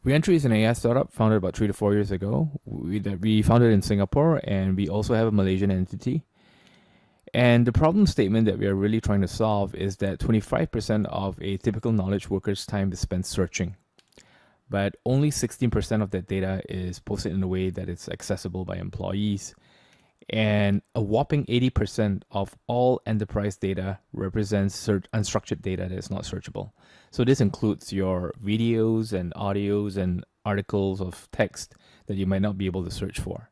Reentry is an AI startup founded about 3 to 4 years ago. We founded in Singapore, and we also have a Malaysian entity. And the problem statement that we are really trying to solve is that 25% of a typical knowledge worker's time is spent searching, but only 16% of that data is posted in a way that it's accessible by employees. And a whopping 80% of all enterprise data represents unstructured data that is not searchable. So this includes your videos and audios and articles of text that you might not be able to search for.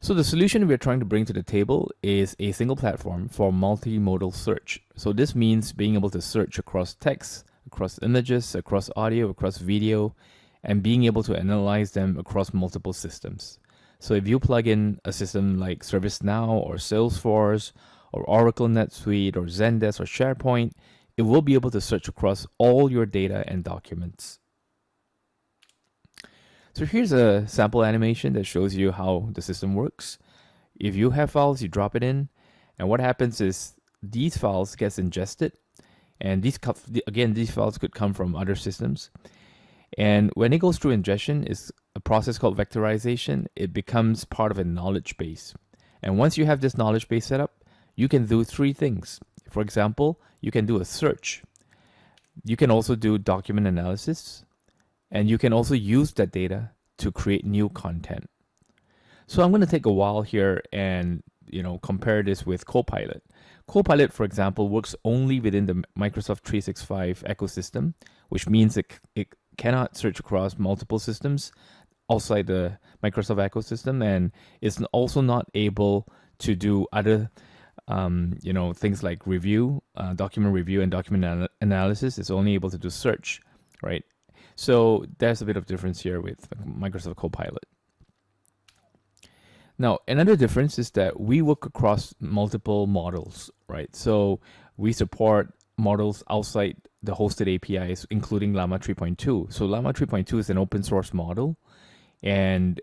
So the solution we're trying to bring to the table is a single platform for multimodal search. So this means being able to search across text, across images, across audio, across video, and being able to analyze them across multiple systems. So if you plug in a system like ServiceNow or Salesforce or Oracle NetSuite or Zendesk or SharePoint, it will be able to search across all your data and documents. So here's a sample animation that shows you how the system works. If you have files, you drop it in, and what happens is these files gets ingested, and these files could come from other systems. And when it goes through ingestion, is a process called vectorization. It becomes part of a knowledge base. And once you have this knowledge base set up, you can do three things. For example, you can do a search. You can also do document analysis, and you can also use that data to create new content. So I'm going to take a while here and compare this with Copilot. Copilot, for example, works only within the Microsoft 365 ecosystem, which means it cannot search across multiple systems outside the Microsoft ecosystem, and it's also not able to do other things like review, document review, and document analysis. It's only able to do search, right? So there's a bit of difference here with Microsoft Copilot. Now, another difference is that we work across multiple models, right? So we support models outside the hosted APIs, including Llama 3.2. So Llama 3.2 is an open source model, and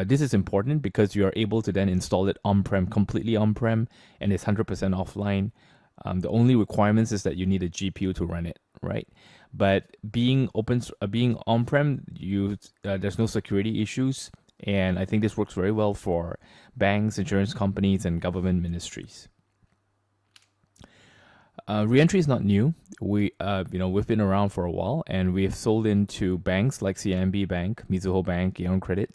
this is important because you are able to then install it on-prem, completely on-prem, and it's 100% offline. The only requirements is that you need a GPU to run it, right? But being on-prem, there's no security issues, and I think this works very well for banks, insurance companies, and government ministries. Reentry is not new. We've been around for a while, and we've sold into banks like CIMB Bank, Mizuho Bank, Aeon Credit.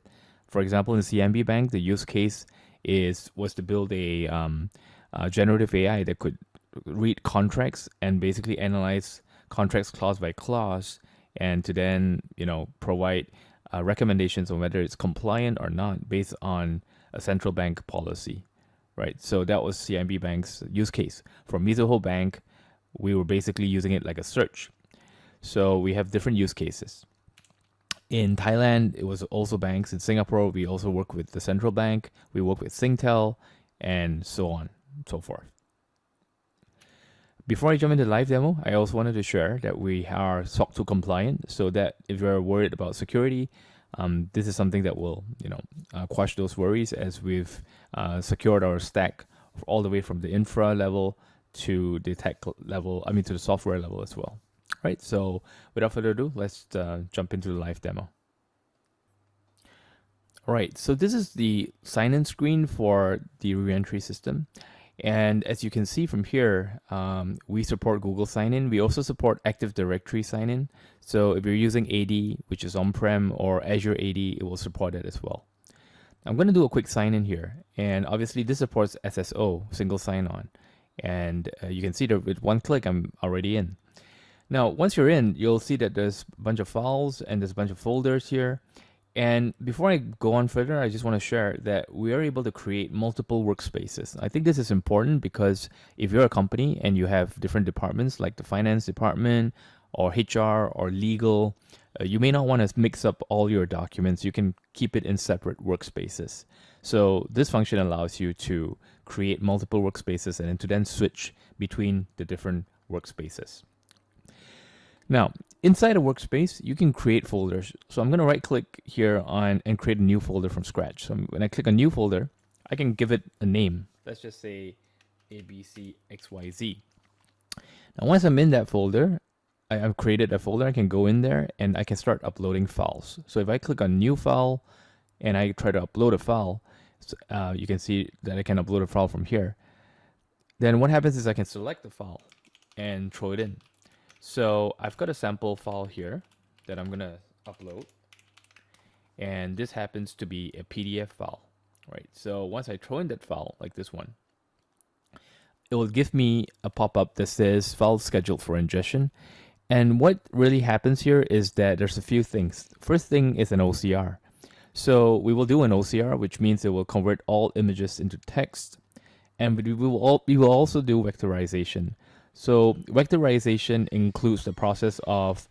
For example, in CIMB Bank, the use case was to build a generative AI that could read contracts and basically analyze contracts clause by clause, and to then provide recommendations on whether it's compliant or not based on a central bank policy. Right, so that was CIMB Bank's use case. For Mizuho Bank, we were basically using it like a search. So we have different use cases. In Thailand, it was also banks. In Singapore, we also work with the central bank. We work with Singtel, and so on and so forth. Before I jump into the live demo, I also wanted to share that we are SOC 2 compliant, so that if you're worried about security, this is something that will, quash those worries, as we've secured our stack all the way from the infra level to the tech level, to the software level as well. Right, so without further ado, let's jump into the live demo. All right, so this is the sign-in screen for the Reentry system. And as you can see from here, we support Google sign-in. We also support Active Directory sign-in. So if you're using AD, which is on-prem, or Azure AD, it will support it as well. I'm going to do a quick sign-in here. And obviously this supports SSO, single sign-on. And you can see that with one click, I'm already in. Now, once you're in, you'll see that there's a bunch of files and there's a bunch of folders here. And before I go on further, I just want to share that we are able to create multiple workspaces. I think this is important because if you're a company and you have different departments like the finance department or HR or legal, you may not want to mix up all your documents. You can keep it in separate workspaces. So this function allows you to create multiple workspaces and to then switch between the different workspaces. Now, inside a workspace, you can create folders. So I'm going to right click here on and create a new folder from scratch. So when I click on new folder, I can give it a name. Let's just say ABCXYZ. Now, once I'm in that folder, I've created a folder. I can go in there and I can start uploading files. So if I click on new file and I try to upload a file, you can see that I can upload a file from here. Then what happens is I can select the file and throw it in. So I've got a sample file here that I'm gonna upload, and this happens to be a PDF file, right? So once I throw in that file, like this one, it will give me a pop-up that says file scheduled for ingestion. And what really happens here is that there's a few things. First thing is an OCR. So we will do an OCR, which means it will convert all images into text. And we will also do vectorization. So vectorization includes the process of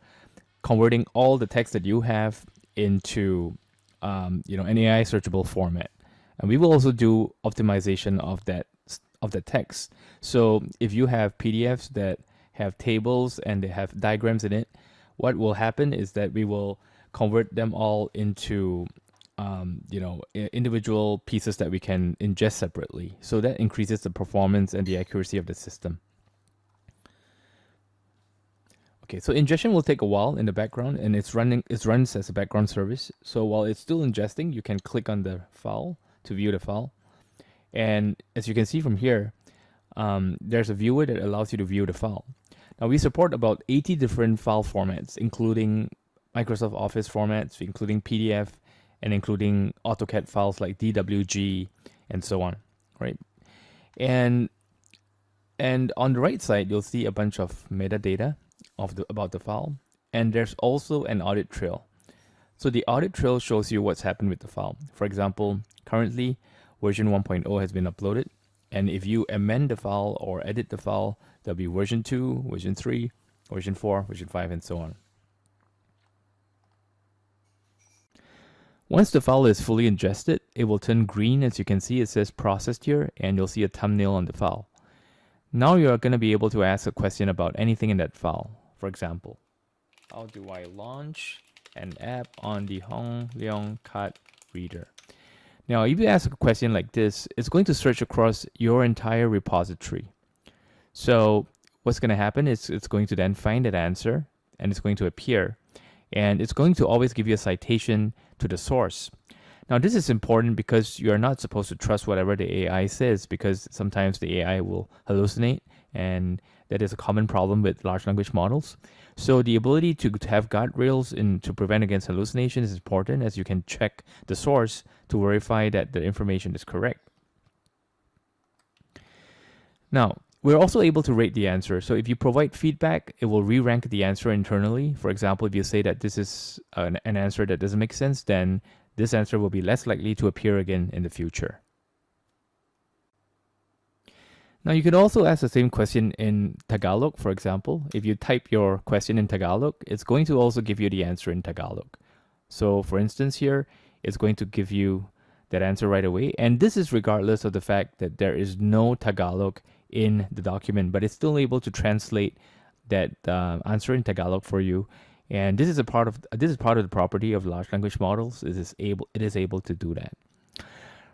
converting all the text that you have into an AI searchable format. And we will also do optimization of that text. So if you have PDFs that have tables and they have diagrams in it, what will happen is that we will convert them all into individual pieces that we can ingest separately. So that increases the performance and the accuracy of the system. Okay, so ingestion will take a while in the background, and it runs as a background service. So while it's still ingesting, you can click on the file to view the file. And as you can see from here, there's a viewer that allows you to view the file. Now we support about 80 different file formats, including Microsoft Office formats, including PDF, and including AutoCAD files like DWG and so on, right? And on the right side, you'll see a bunch of metadata about the file, and there's also an audit trail. So the audit trail shows you what's happened with the file. For example, currently version 1.0 has been uploaded, and if you amend the file or edit the file, there'll be version 2, version 3, version 4, version 5, and so on. Once the file is fully ingested, it will turn green. As you can see, it says processed here, and you'll see a thumbnail on the file. Now you're going to be able to ask a question about anything in that file. For example, how do I launch an app on the Hong Leong card reader? Now, if you ask a question like this, it's going to search across your entire repository. So what's going to happen is it's going to then find that answer, and it's going to appear. And it's going to always give you a citation to the source. Now, this is important because you're not supposed to trust whatever the AI says, because sometimes the AI will hallucinate, and that is a common problem with large language models. So the ability to have guardrails to prevent against hallucination is important, as you can check the source to verify that the information is correct. Now, we're also able to rate the answer. So if you provide feedback, it will re-rank the answer internally. For example, if you say that this is an answer that doesn't make sense, then this answer will be less likely to appear again in the future. Now, you can also ask the same question in Tagalog, for example. If you type your question in Tagalog, it's going to also give you the answer in Tagalog. So for instance here, it's going to give you that answer right away. And this is regardless of the fact that there is no Tagalog in the document, but it's still able to translate that answer in Tagalog for you. And this is part of the property of large language models. It is able to do that.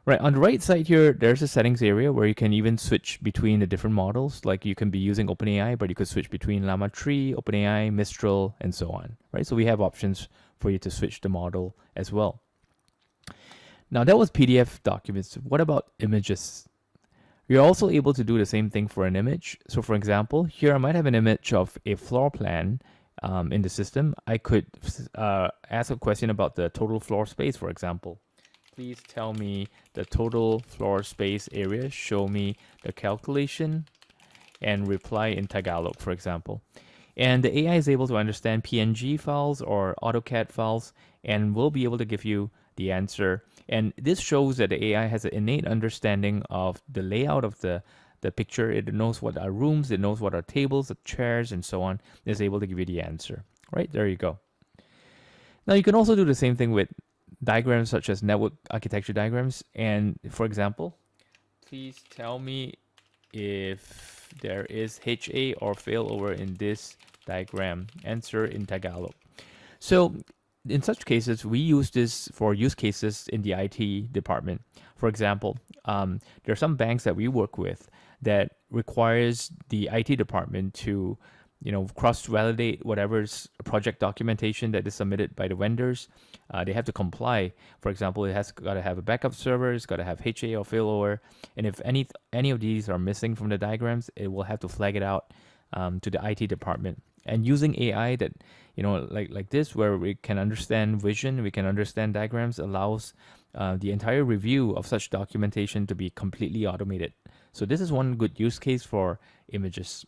Right, on the right side here, there's a settings area where you can even switch between the different models. Like you can be using OpenAI, but you could switch between Llama 3, OpenAI, Mistral, and so on. Right, so we have options for you to switch the model as well. Now that was PDF documents. What about images? You're also able to do the same thing for an image. So for example, here I might have an image of a floor plan in the system. I could ask a question about the total floor space, for example. Please tell me the total floor space area. Show me the calculation and reply in Tagalog, for example. And the AI is able to understand PNG files or AutoCAD files and will be able to give you the answer. And this shows that the AI has an innate understanding of the layout of the picture. It knows what are rooms, it knows what are tables, the chairs, and so on. It's able to give you the answer. Right, there you go. Now you can also do the same thing with diagrams such as network architecture diagrams. And for example, please tell me if there is HA or failover in this diagram. Answer in Tagalog. So in such cases, we use this for use cases in the IT department. For example, there are some banks that we work with that requires the IT department to cross-validate whatever's project documentation that is submitted by the vendors. They have to comply. For example, it has got to have a backup server, it's got to have HA or failover, and if any of these are missing from the diagrams, it will have to flag it out to the IT department. And using AI that like this, where we can understand vision, we can understand diagrams, allows the entire review of such documentation to be completely automated. So this is one good use case for images.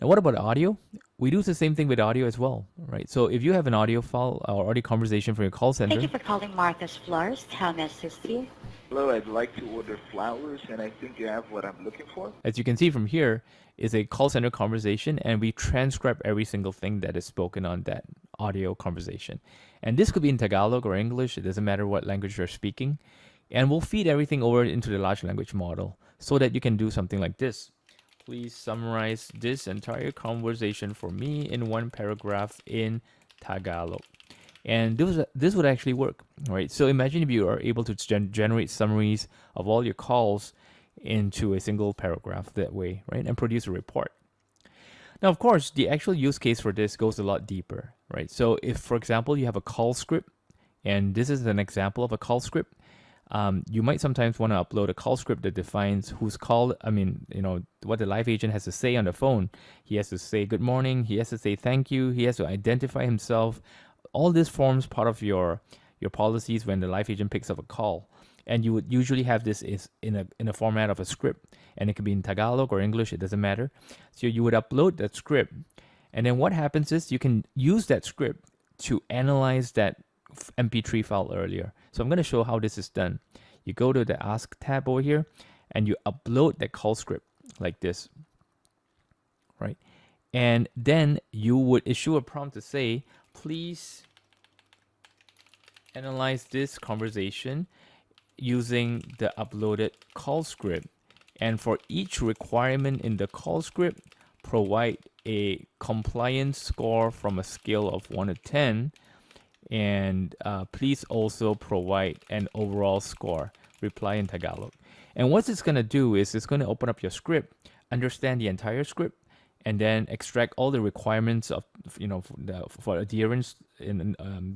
Now, what about audio? We do the same thing with audio as well, right? So if you have an audio file or audio conversation from your call center. Thank you for calling Marcus Flores. How may I assist you? Hello, I'd like to order flowers, and I think you have what I'm looking for. As you can see from here, is a call center conversation, and we transcribe every single thing that is spoken on that audio conversation. And this could be in Tagalog or English. It doesn't matter what language you're speaking. And we'll feed everything over into the large language model so that you can do something like this. Please summarize this entire conversation for me in one paragraph in Tagalog. And this would actually work, right? So imagine if you are able to generate summaries of all your calls into a single paragraph that way, right? And produce a report. Now, of course, the actual use case for this goes a lot deeper, right? So if, for example, you have a call script, and this is an example of a call script, you might sometimes want to upload a call script that defines who's called. What the live agent has to say on the phone. He has to say good morning. He has to say thank you. He has to identify himself. All this forms part of your policies when the live agent picks up a call. And you would usually have this in a format of a script. And it could be in Tagalog or English. It doesn't matter. So you would upload that script. And then what happens is you can use that script to analyze that MP3 file earlier. So I'm going to show how this is done. You go to the Ask tab over here, and you upload that call script like this, right? And then you would issue a prompt to say, please analyze this conversation using the uploaded call script. And for each requirement in the call script, provide a compliance score from a scale of 1 to 10. And please also provide an overall score. Reply in Tagalog. And what it's going to do is it's going to open up your script, understand the entire script, and then extract all the requirements of for adherence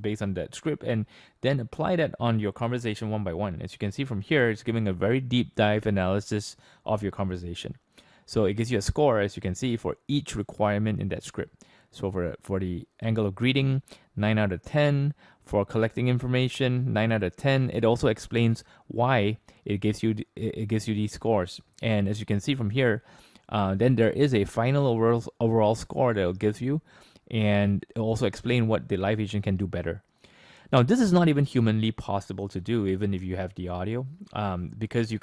based on that script, and then apply that on your conversation one by one. As you can see from here, it's giving a very deep dive analysis of your conversation. So it gives you a score, as you can see, for each requirement in that script. So for the angle of greeting, 9 out of 10. For collecting information, 9 out of 10. It also explains why it gives you these scores. And as you can see from here, then there is a final overall score that it gives you, and it will also explain what the live agent can do better. Now, this is not even humanly possible to do, even if you have the audio, because you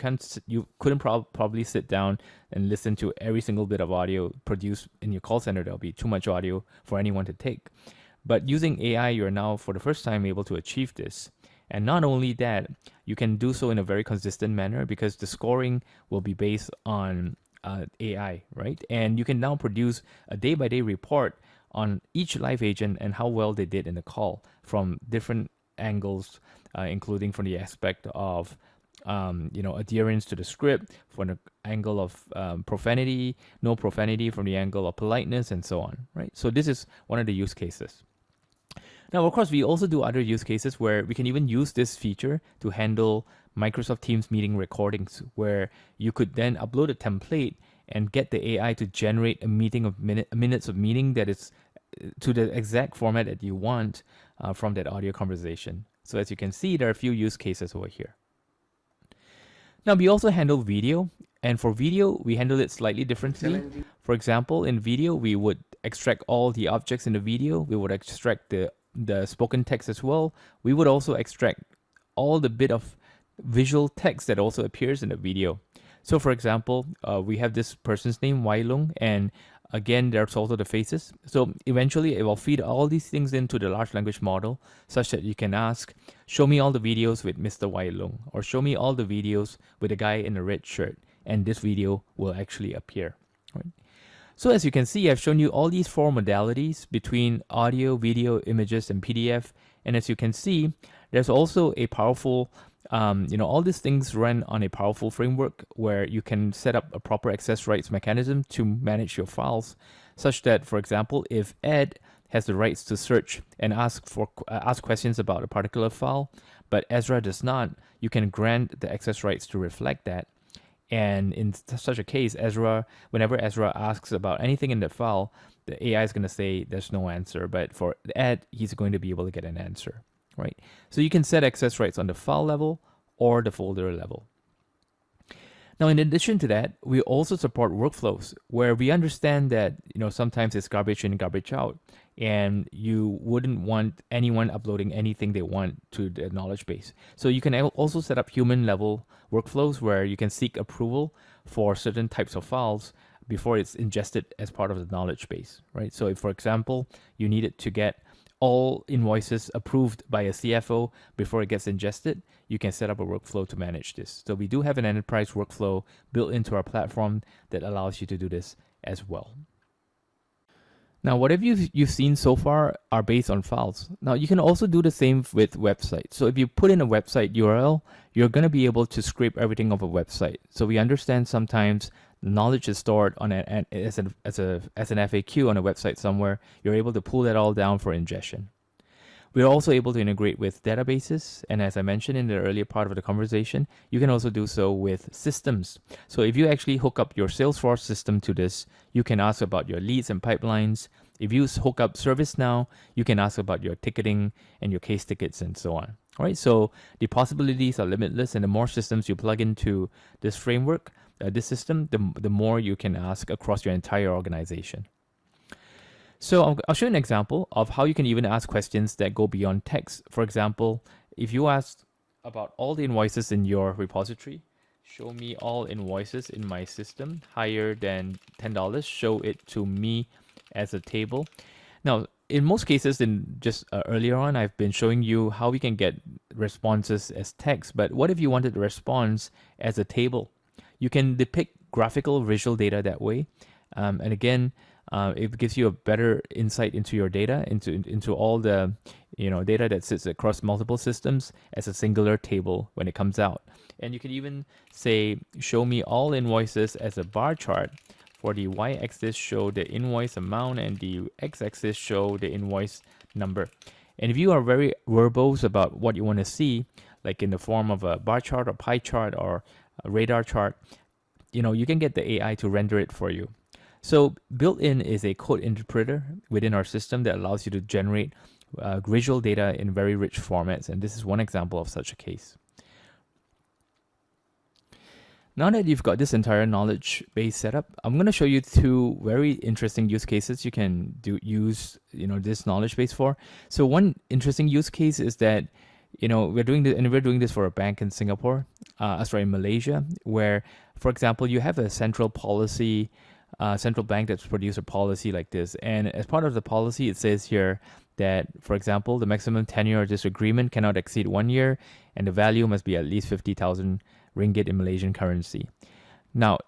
couldn't probably sit down and listen to every single bit of audio produced in your call center. There'll be too much audio for anyone to take. But using AI, you're now for the first time able to achieve this. And not only that, you can do so in a very consistent manner because the scoring will be based on AI, right? And you can now produce a day-by-day report on each live agent and how well they did in the call from different angles, including from the aspect of adherence to the script, from the angle of profanity, no profanity, from the angle of politeness, and so on, right? So this is one of the use cases. Now, of course, we also do other use cases where we can even use this feature to handle Microsoft Teams meeting recordings, where you could then upload a template and get the AI to generate a meeting of minutes of meeting that is to the exact format that you want from that audio conversation. So as you can see, there are a few use cases over here. Now, we also handle video, and for video, we handle it slightly differently. For example, in video, we would extract all the objects in the video. We would extract the spoken text as well. We would also extract all the bit of visual text that also appears in the video. So for example, we have this person's name, Wailung, and again, there's also the faces. So eventually it will feed all these things into the large language model such that you can ask, show me all the videos with Mr. Wailung, or show me all the videos with a guy in a red shirt, and this video will actually appear. Right? So as you can see, I've shown you all these four modalities between audio, video, images, and PDF. And as you can see, there's also a powerful All these things run on a powerful framework where you can set up a proper access rights mechanism to manage your files, such that, for example, if Ed has the rights to search and ask questions about a particular file, but Ezra does not, you can grant the access rights to reflect that. And in such a case, whenever Ezra asks about anything in the file, the AI is going to say there's no answer. But for Ed, he's going to be able to get an answer, right? So you can set access rights on the file level or the folder level. Now, in addition to that, we also support workflows where we understand that sometimes it's garbage in, garbage out, and you wouldn't want anyone uploading anything they want to the knowledge base. So you can also set up human level workflows where you can seek approval for certain types of files before it's ingested as part of the knowledge base, right? So if, for example, you needed to get all invoices approved by a CFO before it gets ingested, you can set up a workflow to manage this. So we do have an enterprise workflow built into our platform that allows you to do this as well. Now, whatever you've seen so far are based on files. Now, you can also do the same with websites. So if you put in a website URL, you're going to be able to scrape everything off a website. So we understand sometimes the knowledge is stored on as an FAQ on a website somewhere. You're able to pull that all down for ingestion. We're also able to integrate with databases, and as I mentioned in the earlier part of the conversation, you can also do so with systems. So if you actually hook up your Salesforce system to this, you can ask about your leads and pipelines. If you hook up ServiceNow, you can ask about your ticketing and your case tickets and so on. All right, so the possibilities are limitless, and the more systems you plug into this framework, this system, the more you can ask across your entire organization. So I'll show you an example of how you can even ask questions that go beyond text. For example, if you ask about all the invoices in your repository, show me all invoices in my system higher than $10, show it to me as a table. Now, in most cases, earlier on, I've been showing you how we can get responses as text. But what if you wanted the response as a table? You can depict graphical visual data that way. And again, it gives you a better insight into your data, into all the data that sits across multiple systems as a singular table when it comes out. And you can even say, show me all invoices as a bar chart. For the y-axis, show the invoice amount, and the x-axis show the invoice number. And if you are very verbose about what you want to see, like in the form of a bar chart or pie chart or a radar chart, you can get the AI to render it for you. So built in is a code interpreter within our system that allows you to generate visual data in very rich formats. And this is one example of such a case. Now that you've got this entire knowledge base set up, I'm going to show you two very interesting use cases you can use this knowledge base for. So one interesting use case is that we're doing this for a bank in Singapore, in Malaysia, where, for example, you have a central bank that's produced a policy like this, and as part of the policy, it says here that, for example, the maximum tenure of this agreement cannot exceed 1 year, and the value must be at least 50,000 ringgit in Malaysian currency. Now,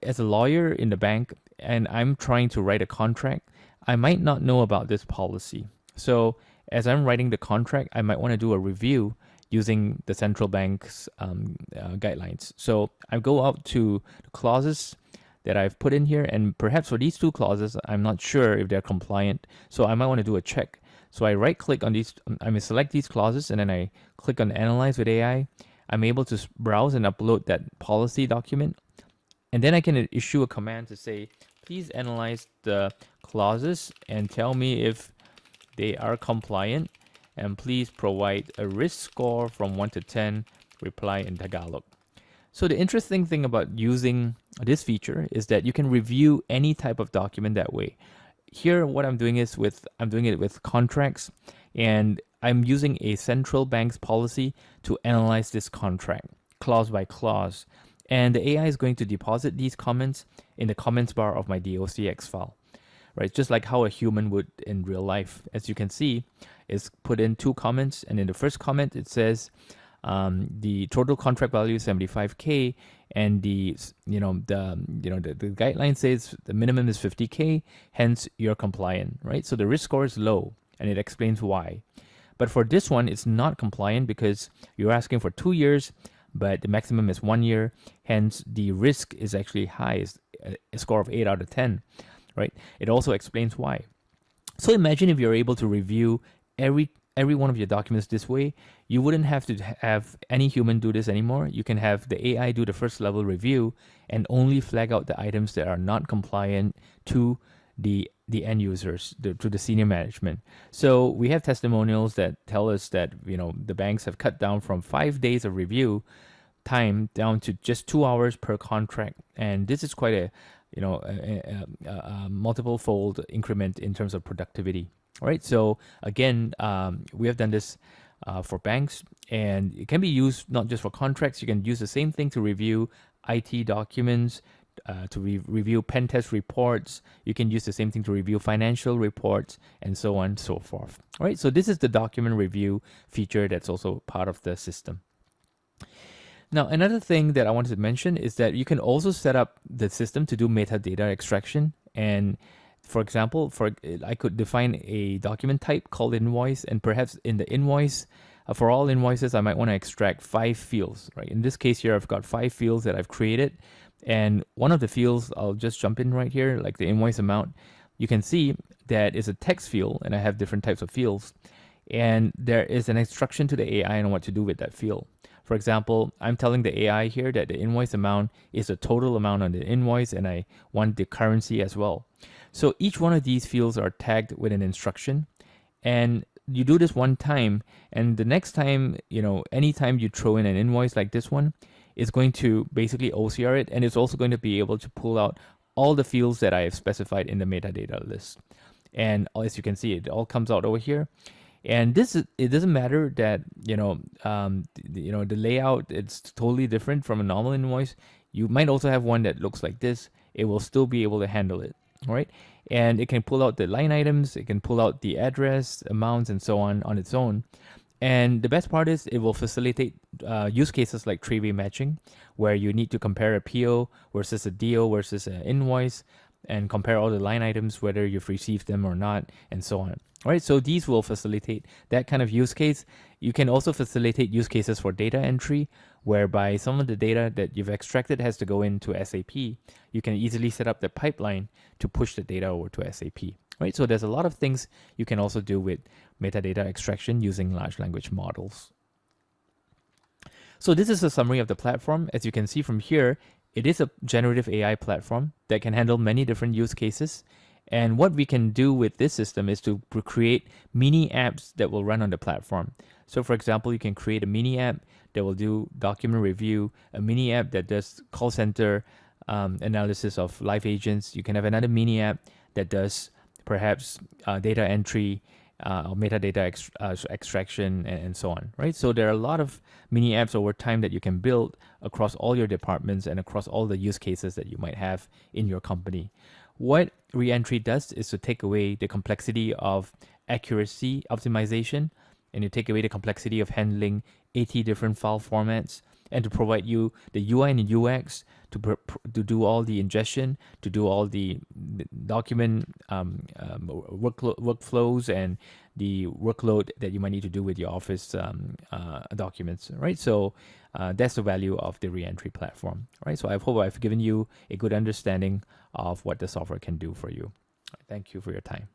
as a lawyer in the bank, and I'm trying to write a contract, I might not know about this policy. So as I'm writing the contract, I might want to do a review using the central bank's guidelines. So I go out to the clauses that I've put in here, and perhaps for these two clauses, I'm not sure if they're compliant. So I might want to do a check. So I right click on these, I may select these clauses, and then I click on Analyze with AI. I'm able to browse and upload that policy document. And then I can issue a command to say, please analyze the clauses and tell me if they are compliant, and please provide a risk score from 1 to 10, reply in Tagalog. So the interesting thing about using this feature is that you can review any type of document that way. Here, what I'm doing is I'm doing it with contracts, and I'm using a central bank's policy to analyze this contract, clause by clause. And the AI is going to deposit these comments in the comments bar of my docx file, right? Just like how a human would in real life. As you can see, it's put in 2 comments, and in the first comment, it says, the total contract value is 75K, and the guideline says the minimum is 50K, hence you're compliant, right? So the risk score is low, and it explains why. But for this one, it's not compliant because you're asking for 2 years, but the maximum is 1 year. Hence, the risk is actually high, is a score of 8 out of 10, right? It also explains why. So imagine if you're able to review every one of your documents this way, you wouldn't have to have any human do this anymore. You can have the AI do the first level review and only flag out the items that are not compliant to the end users, to the senior management. So we have testimonials that tell us that the banks have cut down from 5 days of review time down to just 2 hours per contract, and this is quite a multiple fold increment in terms of productivity. All right, so again, we have done this for banks, and it can be used not just for contracts. You can use the same thing to review IT documents, to review pen test reports. You can use the same thing to review financial reports, and so on and so forth. All right, so this is the document review feature that's also part of the system. Now, another thing that I wanted to mention is that you can also set up the system to do metadata extraction. And for example, I could define a document type called invoice, and perhaps in the invoice, for all invoices, I might want to extract 5 fields, right? In this case here, I've got 5 fields that I've created. And one of the fields, I'll just jump in right here, like the invoice amount. You can see that is a text field, and I have different types of fields. And there is an instruction to the AI on what to do with that field. For example, I'm telling the AI here that the invoice amount is the total amount on the invoice, and I want the currency as well. So each one of these fields are tagged with an instruction, and you do this one time, and the next time, anytime you throw in an invoice like this one, it's going to basically OCR it, and it's also going to be able to pull out all the fields that I have specified in the metadata list. And as you can see, it all comes out over here. And it doesn't matter that the layout, it's totally different from a normal invoice. You might also have one that looks like this. It will still be able to handle it. All right, and it can pull out the line items, it can pull out the address, amounts, and so on its own. And the best part is it will facilitate use cases like three-way matching, where you need to compare a PO versus a DO versus an invoice, and compare all the line items, whether you've received them or not, and so on. All right, so these will facilitate that kind of use case. You can also facilitate use cases for data entry, whereby some of the data that you've extracted has to go into SAP. You can easily set up the pipeline to push the data over to SAP. Right, so there's a lot of things you can also do with metadata extraction using large language models. So this is a summary of the platform. As you can see from here, it is a generative AI platform that can handle many different use cases. And what we can do with this system is to create mini apps that will run on the platform. So for example, you can create a mini app that will do document review, a mini app that does call center analysis of live agents. You can have another mini app that does perhaps data entry, or metadata extraction, and so on, right? So there are a lot of mini apps over time that you can build across all your departments and across all the use cases that you might have in your company. What Reentry does is to take away the complexity of accuracy optimization, and you take away the complexity of handling 80 different file formats, and to provide you the UI and UX to do all the ingestion, to do all the document workflows and the workload that you might need to do with your Office documents, right? So that's the value of the Reentry platform, right? So I hope I've given you a good understanding of what the software can do for you. Thank you for your time.